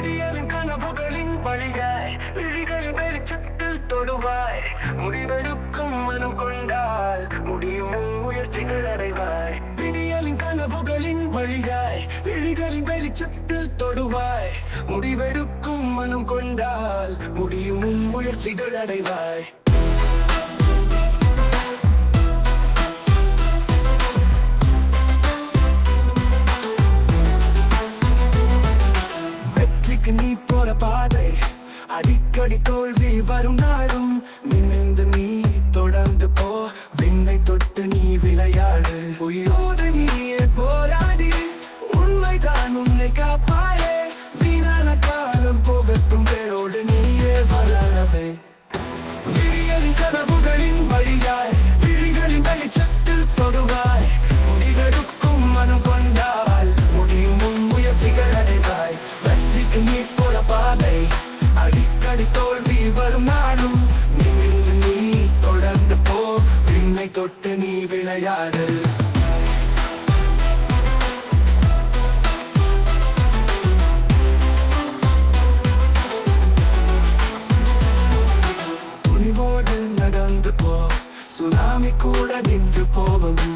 விடியலின் கனவுகளின் வழியாய் விழிகளின் வெளிச்சத்தில் தொடுவாய். முடிவெடுக்கும் மனம் கொண்டால் முடியும் முயற்சிகள் அடைவாய். விடியலின் கனவுகளின் வழியாய் விழிகளின் வெளிச்சத்தில் தொடுவாய். முடிவெடுக்கும் மனம் கொண்டால் முடியும் முயற்சிகள் அடைவாய். நீ போற பாதை அடிக்கடி தோல்வி வரும் நாளும் நிமிர்ந்து நீ தொடர்ந்து போ. விண்ணை தொட்டு நீ விளையாடு. உயிரோடு நீயே போராடி உண்மைதான் உன்னை காப்பாயே. வீணான காலம் போகட்டும் வேரோடு நீயே வளரவே. விழிகளின் கனவுகளின் வழியாய் விழிகளின் வெளிச்சத்தில் தொடுவாய். முடிவெடுக்கும் மனம் கொண்டால் முடியும் முயற்சிகள் அடைவாய். நீ போற பாதை அடிக்கடி தோல்வி வரும் நாளும் நிமிர்ந்து நீ தொடர்ந்து போ. விண்ணை தொட்டு நீ விளையாடு. துணிவோடு நடந்து போ. சுனாமி கூட நின்று போகும்.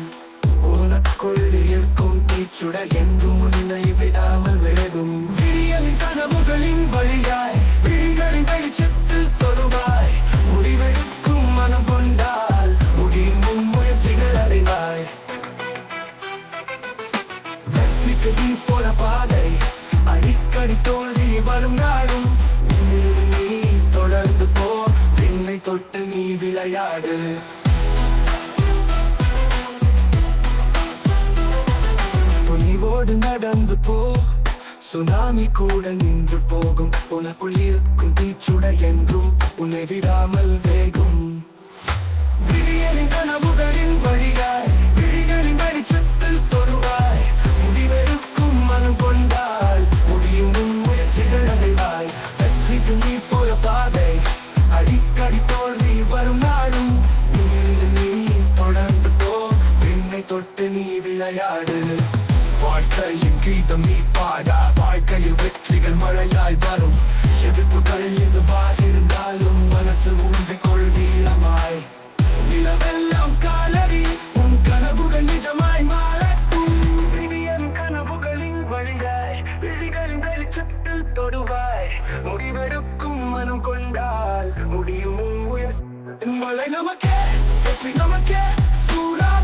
உனக்குள் இருக்கும் தீச்சுட என்றும் உன்னை விடாமல் விலகும். விடியலின் கனவுகளின் வழியாய் விழிகளின் வெளிச்சத்தில் தொடுவாய். முடிவெடுக்கும் மனம் கொண்டால் முடியும் முயற்சிகள் அடைவாய். வெற்றிக்கு நீ போற பாதை அடிக்கடி தோல்வி வரும் நாளும் நீ தொடர்ந்து போ. விண்ணை தொட்டு நீ விளையாடு. துணிவோடு நடந்து போ. சுனாமி கூட நின்று போகும். உனக்குள் இருக்கும் தீச்சுட என்றும் உன்னை விடாமல் வேகும். விழிகளின் கனவுகளின் வழியாய் விழிகளின் வெளிச்சத்தில் தொடுவாய். முடிவெடுக்கும் மனம் கொண்டால் முடியும் முயற்சிகள் அடைவாய். வெற்றிக்கு நீ போற பாதை அடிக்கடி தோல்வி வரும் நாளும் நீ தொடர்ந்து போ. விண்ணை தொட்டு நீ விளையாடு. வாழ்க்கையின் கீதம் நீ பாடா. வாழ்க்கையில் வெற்றிகள் மழையாய் வரும். எதிர்ப்புகள் எதுவாக இருந்தாலும் மனசு உறுதி கொள்வீரமாய். நிலவெல்லாம் காலடி உன் கனவுகள் நிஜமாய் மாறட்டும். விடியலின் கனவுகளின் வழியாய் விழிகளின் வெளிச்சத்தில் தொடுவாய். முடிவெடுக்கும் மனம் கொண்டால் முடியும் மழை நமக்கே வெற்றி நமக்கே சூடா.